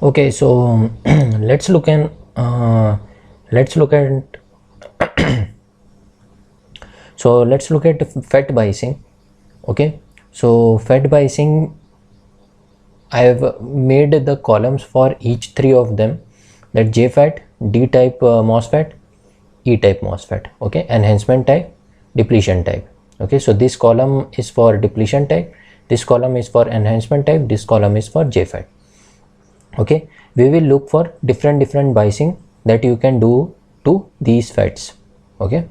Okay, so let's look at let's look at let's look at FET biasing. Okay, so FET biasing, I have made the columns for each three of them, that JFET, D type MOSFET, E type MOSFET. Okay, enhancement type, depletion type. Okay, so this column is for depletion type, this column is for enhancement type, this column is for JFET. Okay, we will look for different biasing that you can do to these FETs. Okay,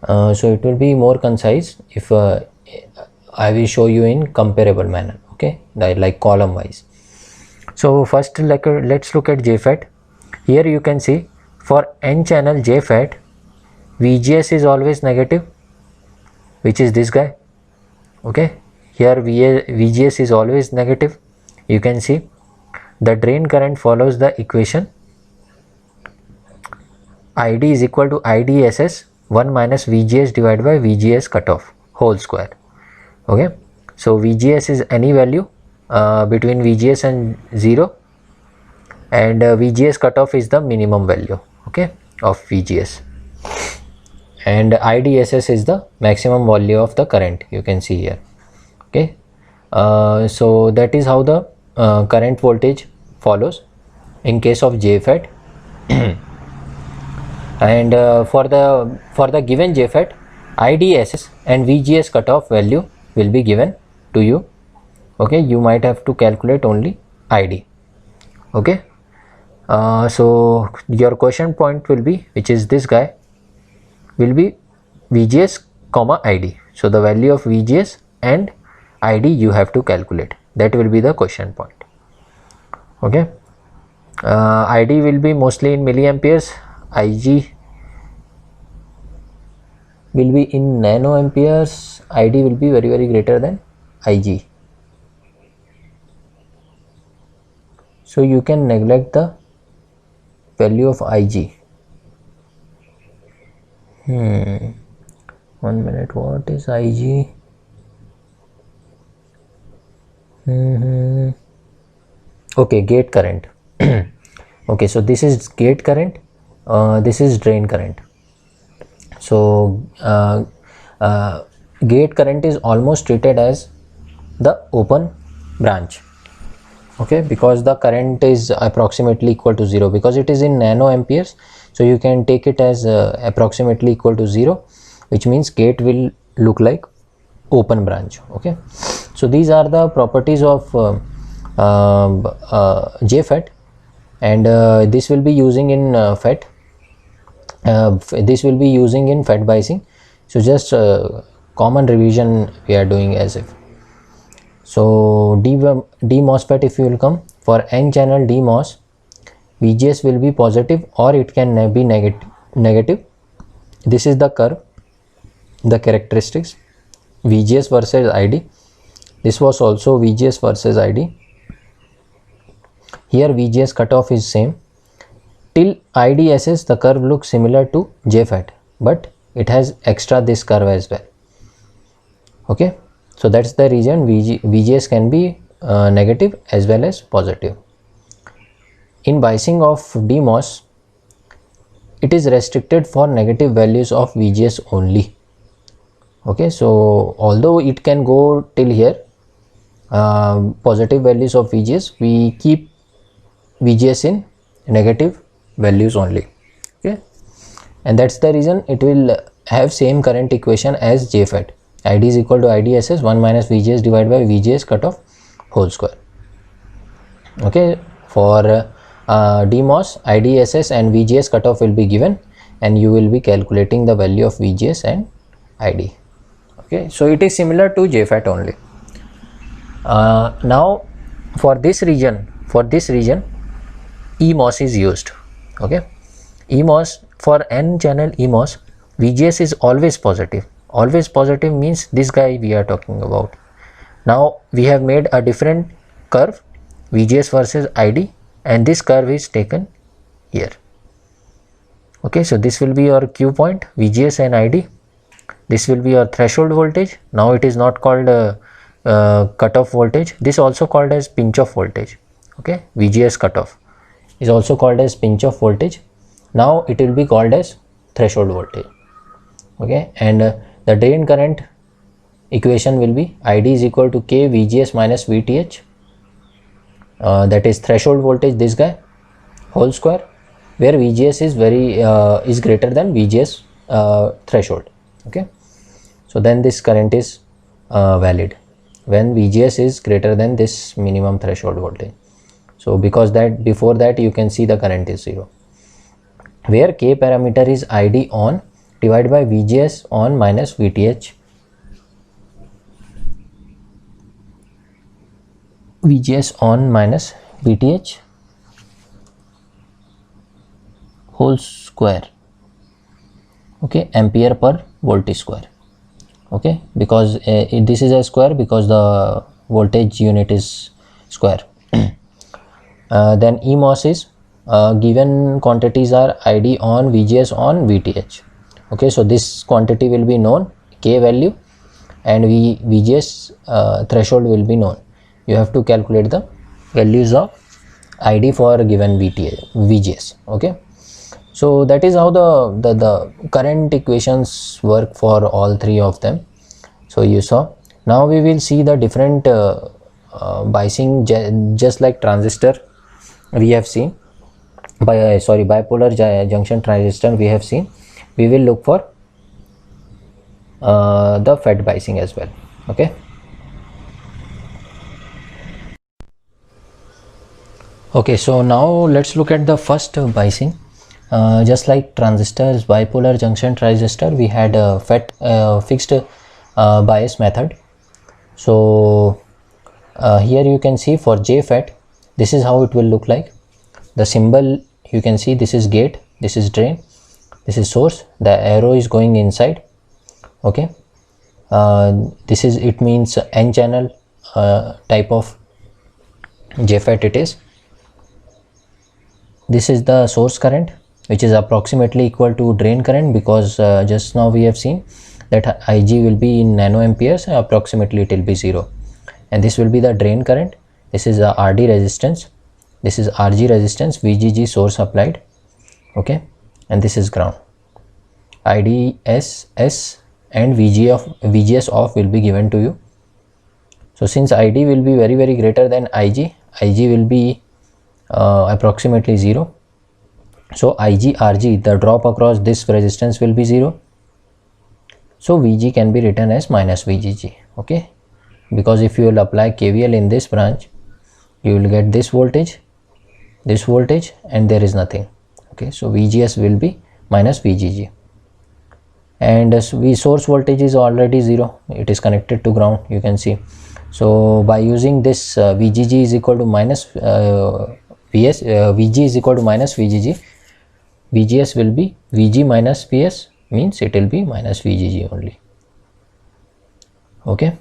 so it will be more concise if I will show you in comparable manner. Okay, like column wise. So first, let's look at JFET. Here you can see for n channel JFET, VGS is always negative, which is this guy. Okay, here VGS is always negative. You can see the drain current follows the equation ID is equal to IDSS 1 minus VGS divided by VGS cutoff whole square. Okay, so VGS is any value between VGS and 0, and VGS cutoff is the minimum value, okay, of VGS, and IDSS is the maximum value of the current, you can see here. Okay, so that is how the current voltage follows in case of JFET. And for the given JFET, IDSS and VGS cutoff value will be given to you. Okay, you might have to calculate only ID. Okay, so your question point will be, which is this guy, will be VGS comma ID. So the value of VGS and ID you have to calculate. That will be the question point. Okay, ID will be mostly in milliamperes, IG will be in nanoamperes, ID will be very greater than IG. So you can neglect the value of IG. 1 minute, what is IG? Okay, gate current. Okay, so this is gate current, this is drain current. So gate current is almost treated as the open branch. Okay, because the current is approximately equal to 0, because it is in nanoamperes, so you can take it as approximately equal to 0, which means gate will look like open branch. Okay, so these are the properties of JFET, and this will be using in FET. This will be using in FET biasing. So just common revision we are doing as if. So D MOSFET, if you will come for n channel DMOS, VGS will be positive or it can be negative. This is the curve, the characteristics, VGS versus ID. This was also VGS versus ID. Here VGS cutoff is same. Till IDSS the curve looks similar to JFET, but it has extra this curve as well. Okay, so that's the reason VGS can be negative as well as positive. In biasing of DMOS, it is restricted for negative values of VGS only. Okay, so although it can go till here positive values of VGS, we keep VGS in negative values only. Okay, and that's the reason it will have same current equation as JFET. ID is equal to IDSS 1 minus VGS divided by VGS cutoff whole square. Okay, for DMOS, IDSS and VGS cutoff will be given, and you will be calculating the value of VGS and ID. Okay, so it is similar to JFET only. Now for this region, EMOS is used. Okay, EMOS, for n channel EMOS, VGS is always positive. Always positive means this guy we are talking about. Now we have made a different curve, VGS versus ID, and this curve is taken here. Okay, so this will be your Q point, VGS and ID. This will be your threshold voltage. Now it is not called cutoff voltage. This also called as pinch off voltage. Okay, VGS cutoff is also called as pinch off voltage. Now it will be called as threshold voltage. Okay, and the drain current equation will be ID is equal to K VGS minus VTH, that is threshold voltage, this guy, whole square, where VGS is greater than VGS threshold. Okay, so then this current is valid when VGS is greater than this minimum threshold voltage. So because that before that you can see the current is 0, where K parameter is ID on divided by VGS on minus VTH. VGS on minus VTH whole square. Okay, ampere per voltage square. Okay, because this is a square because the voltage unit is square. Then EMOS is given quantities are ID on VGS on VTH. Okay, so this quantity will be known, K value, and VGS threshold will be known. You have to calculate the values of ID for given VGS. Okay, so that is how the current equations work for all three of them. So you saw. Now we will see the different biasing, just like transistor we have seen, bipolar junction transistor we have seen. We will look for the FET biasing as well. Okay. Okay, so now let's look at the first biasing. Just like transistors, bipolar junction transistor, we had a FET fixed bias method. So here you can see for JFET, this is how it will look like. The symbol you can see, this is gate, this is drain, this is source, the arrow is going inside. Okay, this is, it means N channel type of JFET it is. This is the source current, which is approximately equal to drain current, because just now we have seen that Ig will be in nanoamperes, approximately it will be 0. And this will be the drain current. This is the RD resistance, this is RG resistance, VGG source applied. Okay, and this is ground. IDSS and VGS off will be given to you. So since ID will be very greater than IG will be approximately 0. So IG RG, the drop across this resistance will be 0. So VG can be written as minus VGG. Okay, because if you will apply KVL in this branch, you will get this voltage, and there is nothing. Okay, so VGS will be minus VGG. And source voltage is already 0, it is connected to ground, you can see. So by using this VGG is equal to minus VG is equal to minus VGG, VGS will be VG minus PS, means it will be minus VGG only. Okay,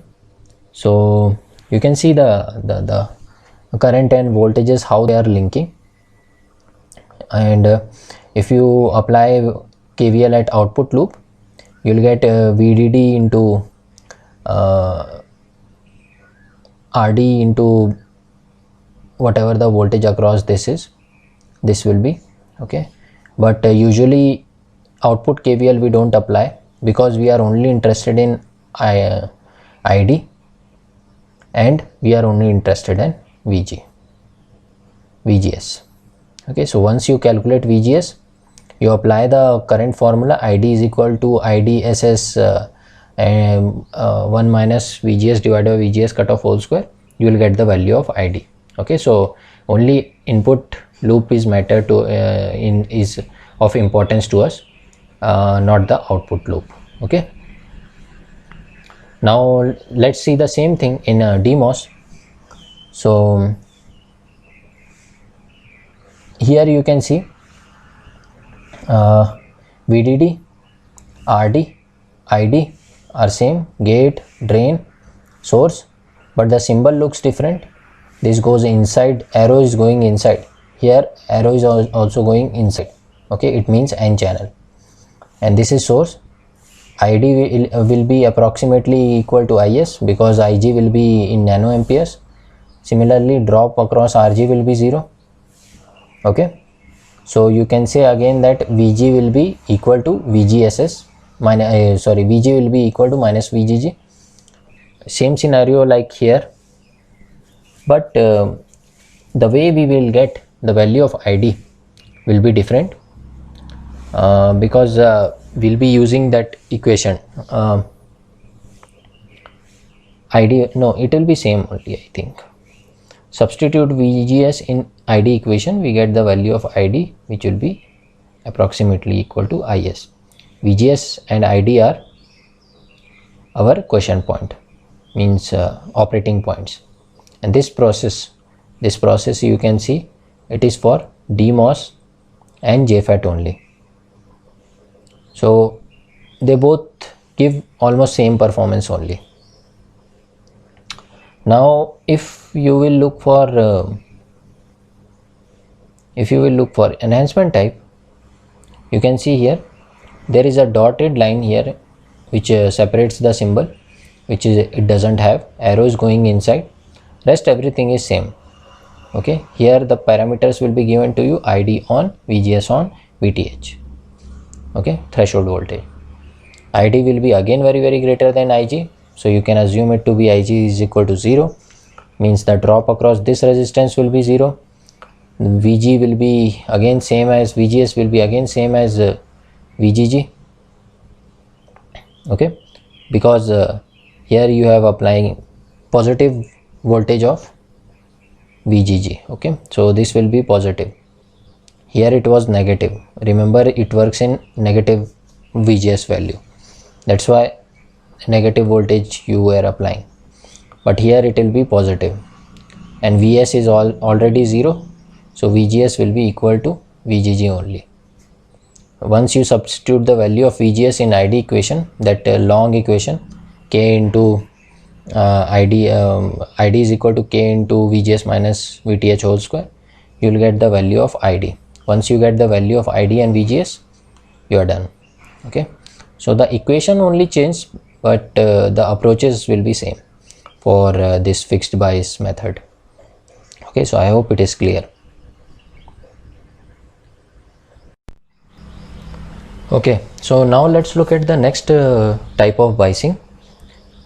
so you can see the current and voltages, how they are linking. And if you apply KVL at output loop, you will get VDD into RD into whatever the voltage across this is, this will be. Okay, but usually output KVL we don't apply, because we are only interested in ID and we are only interested in VGS. Okay, so once you calculate VGS, you apply the current formula, ID is equal to IDSS 1 minus VGS divided by VGS cutoff whole square, you will get the value of ID. Okay, so only input loop is matter to is of importance to us, not the output loop. Okay, now let's see the same thing in DMOS. So here you can see VDD, RD, ID are same, gate, drain, source, but the symbol looks different. This goes inside, arrow is going inside, here arrow is also going inside. Okay, it means N channel. And this is source. ID will be approximately equal to IS, because IG will be in nanoamperes, Similarly, drop across Rg will be 0. Okay, so you can say again that Vg will be equal to VGSS minus Vg will be equal to minus VGG. Same scenario like here, but the way we will get the value of Id will be different, because we'll be using that equation. Id, no, it will be same only, I think. Substitute VGS in Id equation, we get the value of Id which will be approximately equal to Is. VGS and Id are our quotient point, means operating points. And this process you can see it is for DMOS and JFET only. So they both give almost same performance only. Now if you will look for enhancement type, you can see here there is a dotted line here which separates the symbol, which is it doesn't have arrows going inside. Rest everything is same. Okay, here the parameters will be given to you: Id on, VGS on, VTH. Okay, threshold voltage. Id will be again very greater than Ig, so you can assume it to be Ig is equal to 0, means the drop across this resistance will be 0. Vg will be again same as VGS, will be again same as VGG. Okay, because here you have applying positive voltage of VGG. Okay, so this will be positive. Here it was negative. Remember, it works in negative VGS value. That's why negative voltage you were applying. But here it will be positive, and Vs is already 0. So VGS will be equal to VGG only. Once you substitute the value of VGS in Id equation, that long equation, K into Id is equal to K into VGS minus VTH whole square, you will get the value of Id. Once you get the value of Id and VGS, you are done. Okay, so the equation only changed, but the approaches will be same for this fixed bias method. Okay, so I hope it is clear. Okay, so now let's look at the next type of biasing,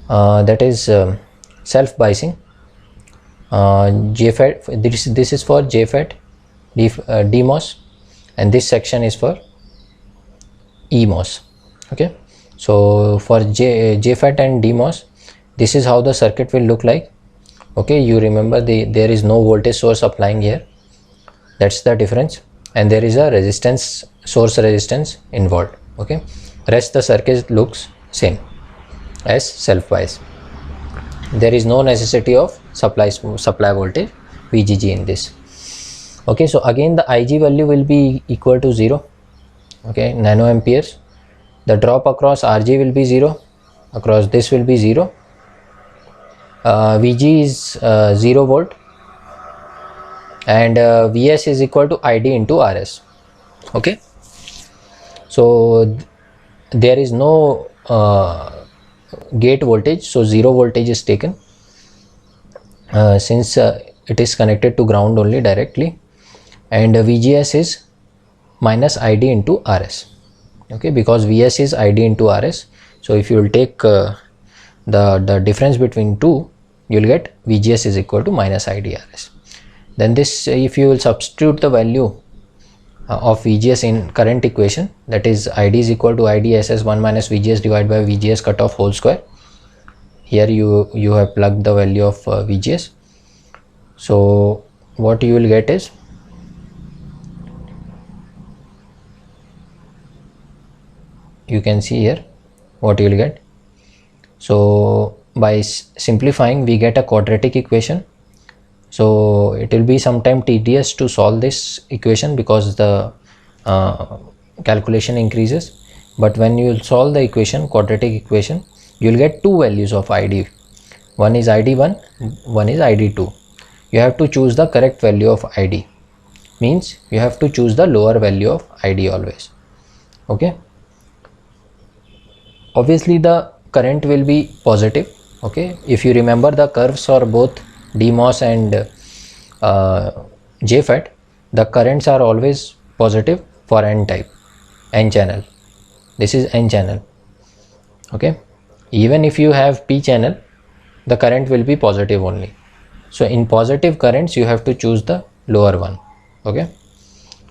that is self biasing. JFET, this is for JFET, DMOS, and this section is for EMOS. Okay, so for JFET and DMOS, this is how the circuit will look like. Okay, you remember there is no voltage source applying here, that's the difference, and there is a source resistance involved. Okay, rest the circuit looks same as self bias. There is no necessity of supply voltage VGG in this. Okay, so again the Ig value will be equal to 0. Okay, nanoamperes. The drop across Rg will be 0, across this will be 0. Vg is 0 volt, and Vs is equal to Id into Rs. Okay, so there is no gate voltage, so 0 voltage is taken, since it is connected to ground only directly, and VGS is minus Id into Rs. Okay, because Vs is Id into Rs, so if you will take the difference between two, you will get VGS is equal to minus Id Rs. Then this, if you will substitute the value of VGS in current equation, that is Id is equal to IDSS1 minus VGS divided by VGS cutoff whole square. Here you have plugged the value of VGS. So what you will get is, you can see here what you will get. So by simplifying, we get a quadratic equation. So it will be sometime tedious to solve this equation because the calculation increases, but when you will solve the equation, quadratic equation, you will get two values of Id. One is Id1, one is Id2. You have to choose the correct value of Id, means you have to choose the lower value of Id always. Okay, obviously the current will be positive. Okay, if you remember, the curves are both DMOS and JFET, the currents are always positive for N type, N channel. This is N channel. Okay, even if you have P channel, the current will be positive only. So in positive currents you have to choose the lower one. Okay,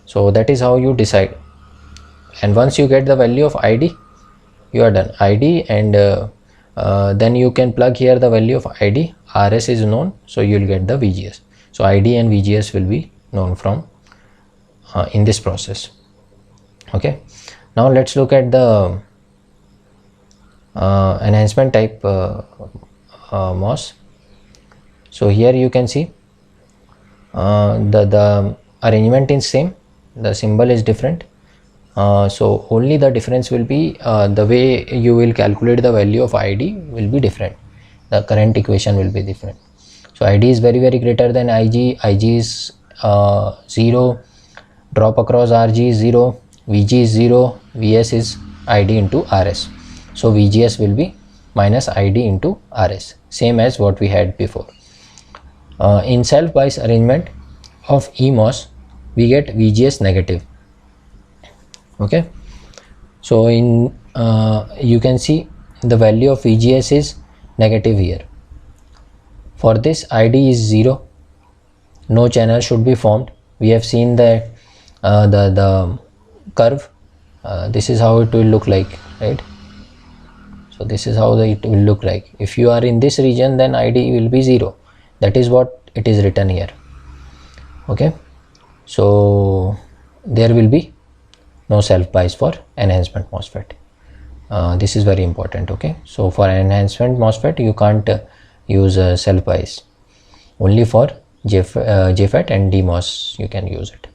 so that is how you decide. And once you get the value of ID, you are done. ID, and then you can plug here the value of ID. RS is known, so you will get the VGS. So ID and VGS will be known from in this process. Okay, now let's look at the enhancement type MOS. So here you can see the arrangement is same, the symbol is different. So only the difference will be the way you will calculate the value of ID will be different. The current equation will be different. So ID is very greater than IG. IG is 0. Drop across RG is 0. VG is 0. VS is ID into RS. So VGS will be minus ID into RS, same as what we had before. In self-bias arrangement of EMOS, we get VGS negative. Okay, so in you can see the value of VGS is negative here. For this, ID is 0. No channel should be formed. We have seen that the curve. This is how it will look like, right? So this is how it will look like. If you are in this region, then ID will be 0. That is what it is written here. Okay, so there will be no self bias for enhancement MOSFET. This is very important. Okay, so for enhancement MOSFET you can't use self bias. Only for JFET and DMOS you can use it.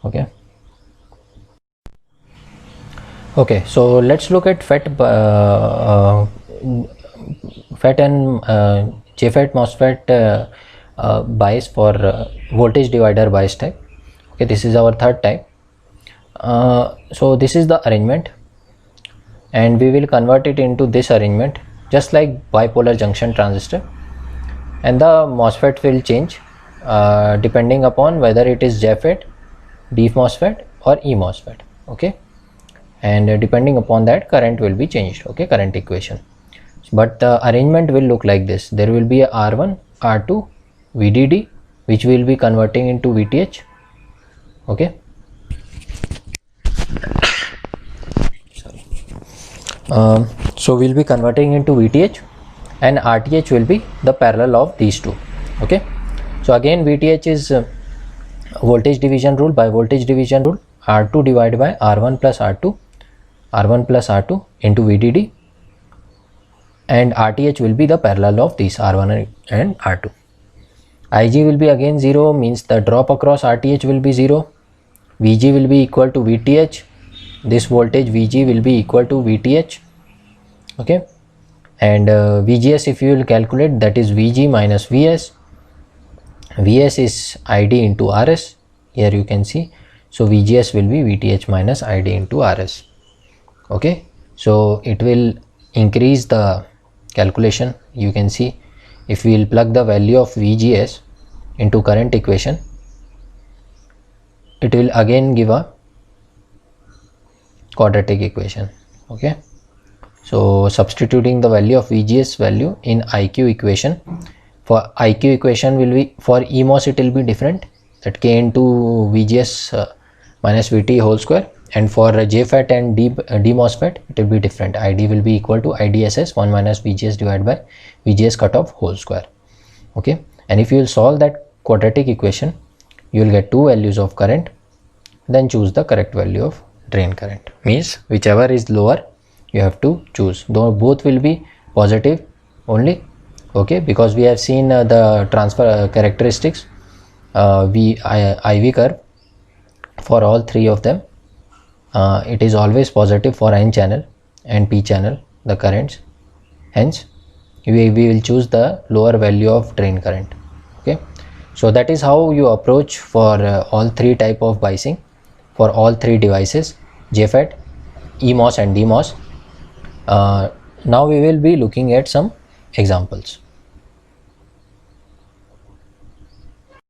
Okay. Okay, so let's look at FET and JFET MOSFET bias for voltage divider bias type. Okay, this is our third type. So this is the arrangement, and we will convert it into this arrangement just like bipolar junction transistor, and the MOSFET will change depending upon whether it is JFET, DMOSFET or eMOSFET. Okay, and depending upon that, current will be changed. Okay, current equation, but the arrangement will look like this. There will be a R1, R2, VDD, which will be converting into VTH. Okay, so we'll be converting into VTH, and RTH will be the parallel of these two. Okay, so again VTH is voltage division rule. By voltage division rule, R2 divided by R1 plus R2, R1 plus R2 into VDD, and RTH will be the parallel of these R1 and R2. IG will be again 0, means the drop across RTH will be 0. VG will be equal to VTH. This voltage VG will be equal to VTH. Okay, and VGS, if you will calculate, that is VG minus VS. VS is ID into RS. Here you can see. So VGS will be VTH minus ID into RS. Okay, so it will increase the calculation. You can see, if we will plug the value of VGS into current equation, it will again give a quadratic equation. Okay, so substituting the value of VGS value in IQ equation, for IQ equation will be, for EMOS it will be different, that K into VGS minus VT whole square, and for JFET and DMOSFET it will be different. ID will be equal to IDSS 1 minus VGS divided by VGS cutoff whole square. Okay, and if you will solve that quadratic equation, you will get two values of current. Then choose the correct value of drain current, means whichever is lower you have to choose, though both will be positive only. Okay, because we have seen the transfer characteristics, IV curve for all three of them. It is always positive for N channel and P channel, the currents. Hence we will choose the lower value of drain current. Okay, so that is how you approach for all three type of biasing for all three devices, JFET, EMOS and DMOS. Now we will be looking at some examples.